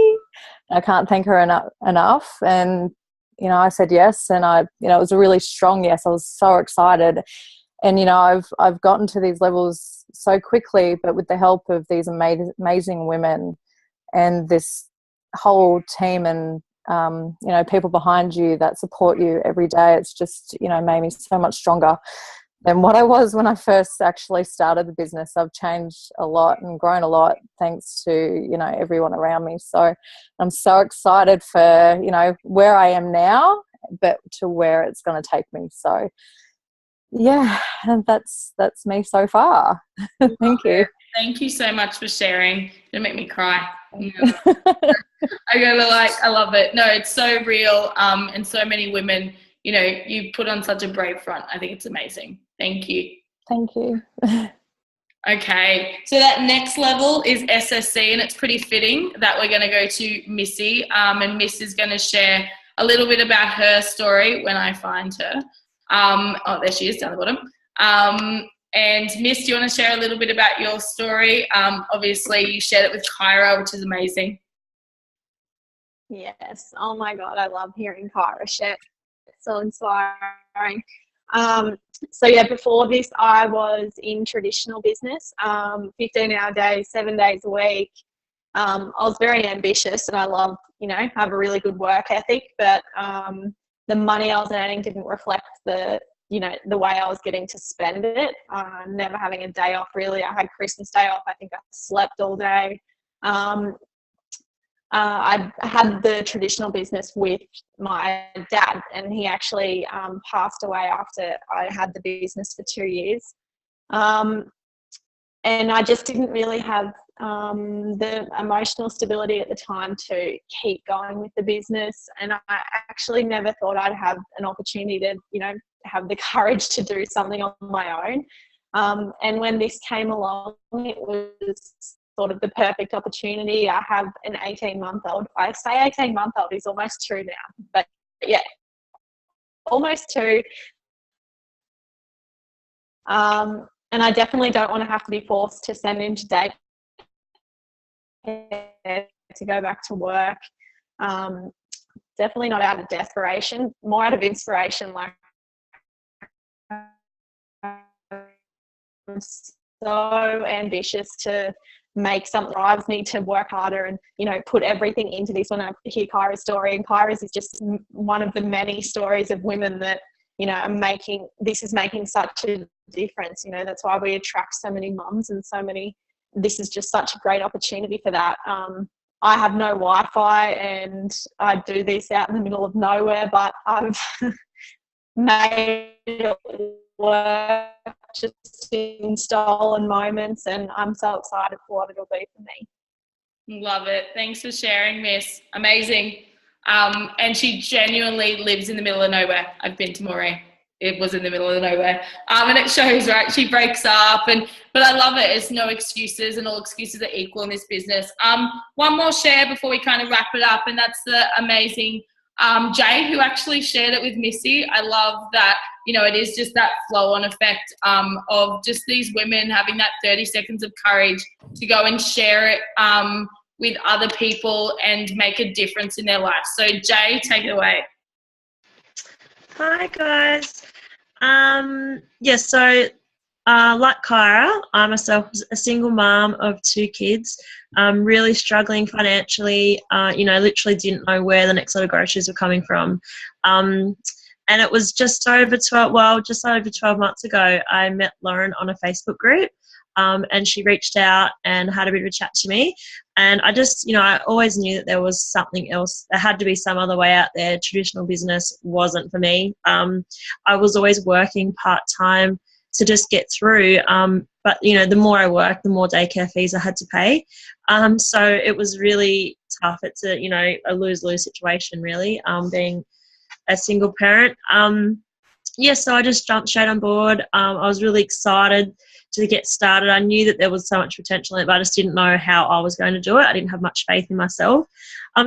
I can't thank her enough. And, you know, I said yes. And it was a really strong yes. I was so excited. And, you know, I've gotten to these levels so quickly, but with the help of these amazing women and this whole team and, you know, people behind you that support you every day, it's just, you know, made me so much stronger than what I was when I first actually started the business. I've changed a lot and grown a lot thanks to, you know, everyone around me. So I'm so excited for, you know, where I am now, but to where it's going to take me. So yeah, and that's me so far. Thank you. Thank you so much for sharing. It'll make me cry. I love it. No, it's so real. And so many women, you know, you put on such a brave front. I think it's amazing. Thank you. Thank you. Okay, so that next level is SSC, and it's pretty fitting that we're going to go to Missy, and Miss is going to share a little bit about her story when I find her. Oh, there she is down the bottom. And Miss, do you want to share a little bit about your story? Obviously, you shared it with Kyra, which is amazing. Yes. Oh my God, I love hearing Kyra share. It's so inspiring. So yeah, before this, I was in traditional business, 15-hour days, 7 days a week. I was very ambitious, and I love, you know, have a really good work ethic, but the money I was earning didn't reflect the way I was getting to spend it. Never having a day off, really. I had Christmas Day off. I think I slept all day. I had the traditional business with my dad, and he actually passed away after I had the business for 2 years. And I just didn't really have the emotional stability at the time to keep going with the business. And I actually never thought I'd have an opportunity to, you know, have the courage to do something on my own. And when this came along, it was sort of the perfect opportunity. I have an 18-month-old. I say 18-month-old, he's almost 2 now, but yeah, almost 2. And I definitely don't want to have to be forced to send him to daycare to go back to work. Definitely not out of desperation, more out of inspiration. Like, I'm so ambitious to make something that drives me to work harder and, you know, put everything into this. When I hear Kyra's story, and Kyra's is just one of the many stories of women that, you know, are making such a difference. You know, that's why we attract so many mums and so many. This is just such a great opportunity for that. I have no Wi-Fi, and I do this out in the middle of nowhere, but I've made it work just in stolen moments, and I'm so excited for what it'll be for me. Love it. Thanks for sharing, Miss. Amazing. And she genuinely lives in the middle of nowhere. I've been to Moree. It was in the middle of nowhere. And it shows, right? She breaks up, but I love it. It's no excuses, and all excuses are equal in this business. One more share before we kind of wrap it up, and that's the amazing Jay, who actually shared it with Missy. I love that, you know, it is just that flow-on effect of just these women having that 30 seconds of courage to go and share it with other people and make a difference in their life. So Jay, take it away. Hi guys. So like Kyra, I myself was a single mom of 2 kids, really struggling financially, literally didn't know where the next lot of groceries were coming from. And it was just over 12 months ago, I met Lauren on a Facebook group, and she reached out and had a bit of a chat to me. And I just, I always knew that there was something else. There had to be some other way out there. Traditional business wasn't for me. I was always working part-time to just get through. But, the more I worked, the more daycare fees I had to pay. So it was really tough. It's a lose-lose situation, really, being a single parent. So I just jumped straight on board. I was really excited to get started. I knew that there was so much potential in it, but I just didn't know how I was going to do it. I didn't have much faith in myself.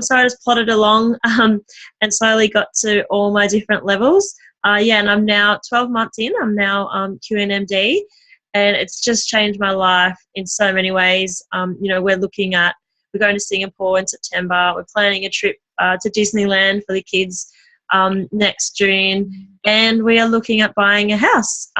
So I just plodded along and slowly got to all my different levels. And I'm now 12 months in. I'm now QNMD, and it's just changed my life in so many ways. We're going to Singapore in September. We're planning a trip to Disneyland for the kids next June, and we are looking at buying a house.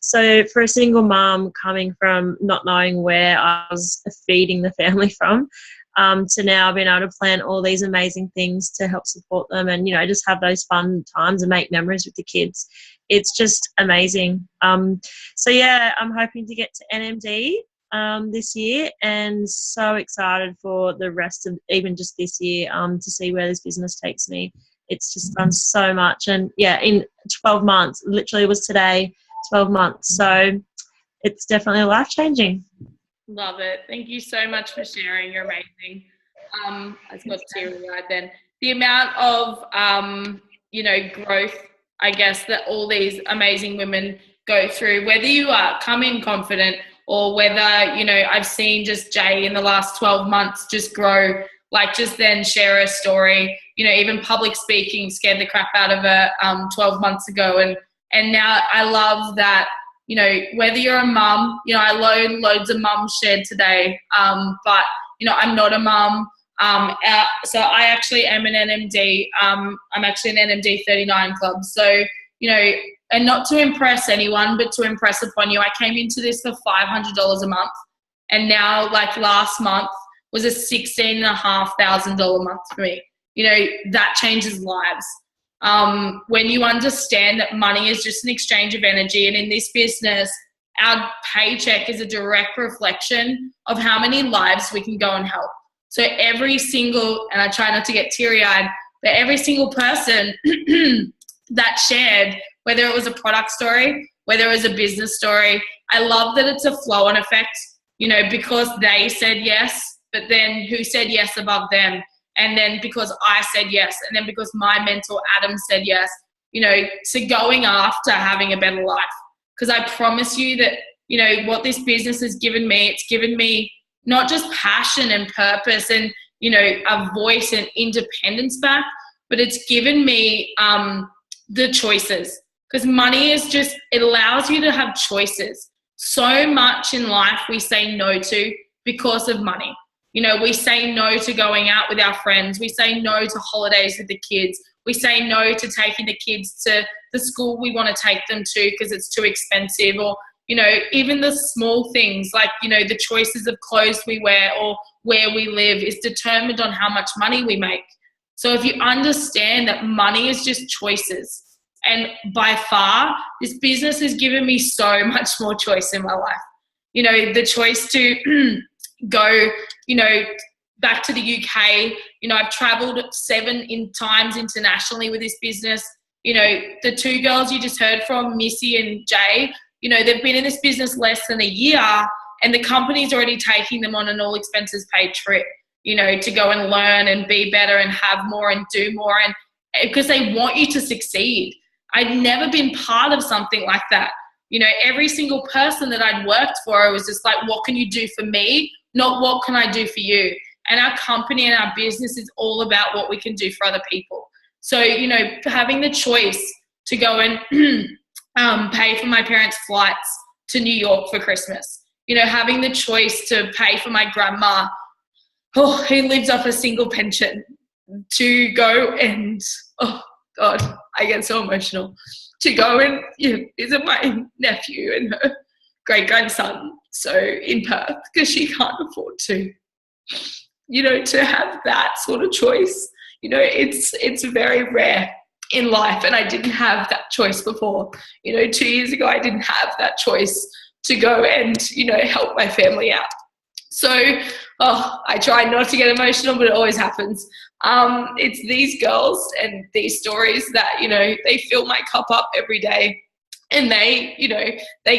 So for a single mum coming from not knowing where I was feeding the family from, to now being able to plan all these amazing things to help support them and, just have those fun times and make memories with the kids. It's just amazing. I'm hoping to get to NMD this year, and so excited for the rest of even just this year to see where this business takes me. It's just done so much, and in 12 months, literally was today, 12 months. So it's definitely life-changing. Love it. Thank you so much for sharing. You're amazing. I just got teary-eyed then. The amount of, growth, I guess, that all these amazing women go through, whether you come in confident or whether, I've seen just Jay in the last 12 months just grow, like just then share a story, even public speaking scared the crap out of her 12 months ago. And now I love that, whether you're a mum, I loads of mums shared today, but, I'm not a mum. So I actually am an NMD. I'm actually an NMD 39 club. So, and not to impress anyone, but to impress upon you, I came into this for $500 a month. And now, like last month, was a $16,500 month for me. That changes lives. When you understand that money is just an exchange of energy, and in this business, our paycheck is a direct reflection of how many lives we can go and help. So every single, and I try not to get teary-eyed, but every single person that shared, whether it was a product story, whether it was a business story, I love that it's a flow-on effect, because they said yes, but then who said yes above them? And then because I said yes, and then because my mentor Adam said yes, to going after having a better life. Because I promise you that, what this business has given me, it's given me not just passion and purpose and, a voice and independence back, but it's given me the choices. Because money is just, it allows you to have choices. So much in life we say no to because of money. We say no to going out with our friends. We say no to holidays with the kids. We say no to taking the kids to the school we want to take them to because it's too expensive, or, even the small things like, the choices of clothes we wear or where we live is determined on how much money we make. So if you understand that money is just choices, and by far, this business has given me so much more choice in my life. The choice to go, back to the UK. I've traveled 7 times internationally with this business. The 2 girls you just heard from, Missy and Jay, they've been in this business less than a year, and the company's already taking them on an all expenses paid trip, to go and learn and be better and have more and do more, and because they want you to succeed. I'd never been part of something like that. Every single person that I'd worked for, it was just like, what can you do for me? Not what can I do for you? And our company and our business is all about what we can do for other people. So, having the choice to go and pay for my parents' flights to New York for Christmas, having the choice to pay for my grandma, who lives off a single pension, to go and, oh God, I get so emotional, to go and visit my nephew and her great-grandson, so in Perth, because she can't afford to. To have that sort of choice, it's very rare in life, and I didn't have that choice before. 2 years ago, I didn't have that choice to go and, help my family out. So, I try not to get emotional, but it always happens. It's these girls and these stories that, they fill my cup up every day. And they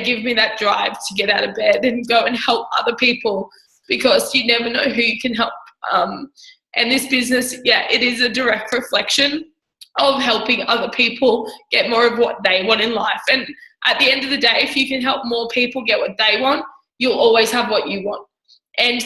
give me that drive to get out of bed and go and help other people, because you never know who you can help. And this business, it is a direct reflection of helping other people get more of what they want in life. And at the end of the day, if you can help more people get what they want, you'll always have what you want. And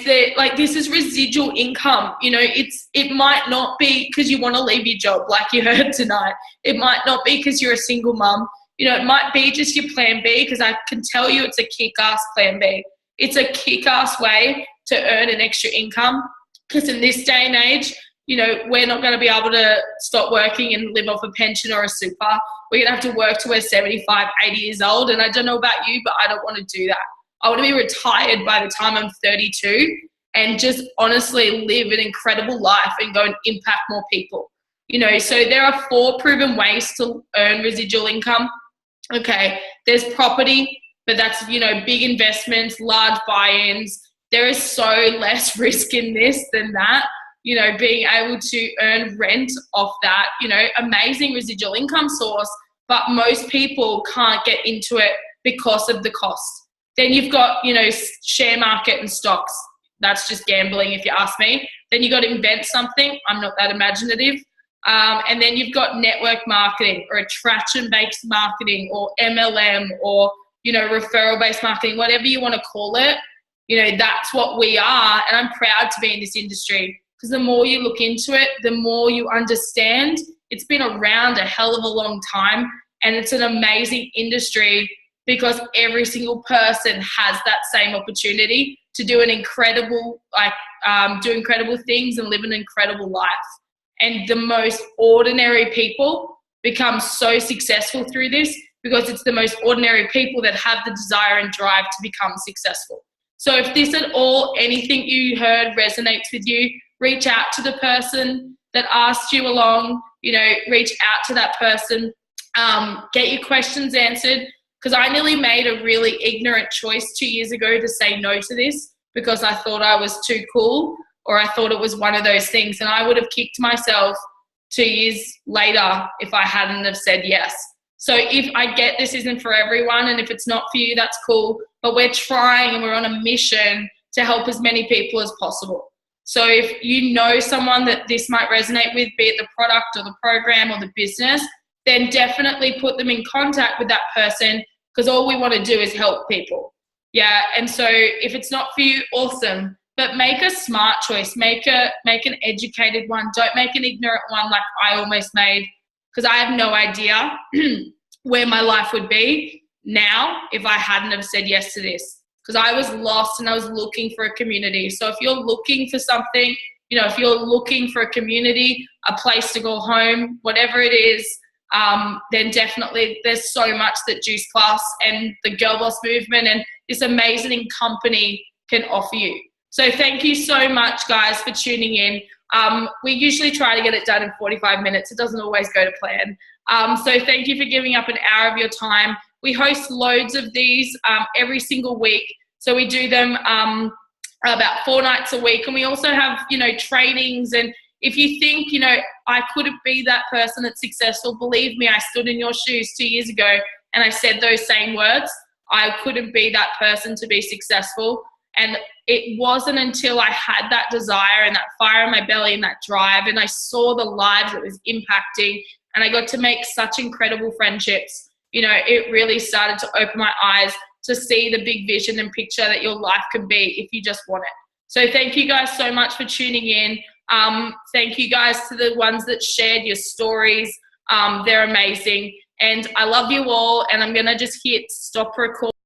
this is residual income. You know, it might not be because you want to leave your job, like you heard tonight. It might not be because you're a single mum. You know, it might be just your plan B, because I can tell you it's a kick-ass plan B. It's a kick-ass way to earn an extra income, because in this day and age, you know, we're not going to be able to stop working and live off a pension or a super. We're going to have to work till we're 75, 80 years old. And I don't know about you, but I don't want to do that. I want to be retired by the time I'm 32 and just honestly live an incredible life and go and impact more people. You know, so there are 4 proven ways to earn residual income. Okay, there's property, but that's, you know, big investments, large buy-ins. There is so less risk in this than that. You know, being able to earn rent off that, you know, amazing residual income source, but most people can't get into it because of the cost. Then you've got, you know, share market and stocks. That's just gambling if you ask me. Then you've got to invent something. I'm not that imaginative. And then you've got network marketing or attraction-based marketing or MLM or, you know, referral-based marketing, whatever you want to call it. You know, that's what we are. And I'm proud to be in this industry, because the more you look into it, the more you understand. It's been around a hell of a long time, and it's an amazing industry because every single person has that same opportunity to do an incredible, do incredible things and live an incredible life. And the most ordinary people become so successful through this because it's the most ordinary people that have the desire and drive to become successful. So if this at all, anything you heard resonates with you, reach out to the person that asked you along, you know, reach out to that person, get your questions answered. Because I nearly made a really ignorant choice 2 years ago to say no to this because I thought I was too cool, or I thought it was one of those things. And I would have kicked myself 2 years later if I hadn't have said yes. So if I get this isn't for everyone, and if it's not for you, that's cool. But we're trying and we're on a mission to help as many people as possible. So if you know someone that this might resonate with, be it the product or the program or the business, then definitely put them in contact with that person, because all we want to do is help people. Yeah, and so if it's not for you, awesome. But make a smart choice. Make an educated one. Don't make an ignorant one like I almost made, because I have no idea where my life would be now if I hadn't have said yes to this. Because I was lost and I was looking for a community. So if you're looking for something, you know, if you're looking for a community, a place to go home, whatever it is, then definitely there's so much that Juice Plus and the GirlBoss movement and this amazing company can offer you. So thank you so much, guys, for tuning in. We usually try to get it done in 45 minutes. It doesn't always go to plan. So thank you for giving up an hour of your time. We host loads of these every single week. So we do them about 4 nights a week. And we also have, you know, trainings. And if you think, you know, I couldn't be that person that's successful, believe me, I stood in your shoes 2 years ago and I said those same words. I couldn't be that person to be successful. And it wasn't until I had that desire and that fire in my belly and that drive, and I saw the lives it was impacting, and I got to make such incredible friendships. You know, it really started to open my eyes to see the big vision and picture that your life could be if you just want it. So thank you guys so much for tuning in. Thank you guys to the ones that shared your stories. They're amazing. And I love you all. And I'm going to just hit stop record.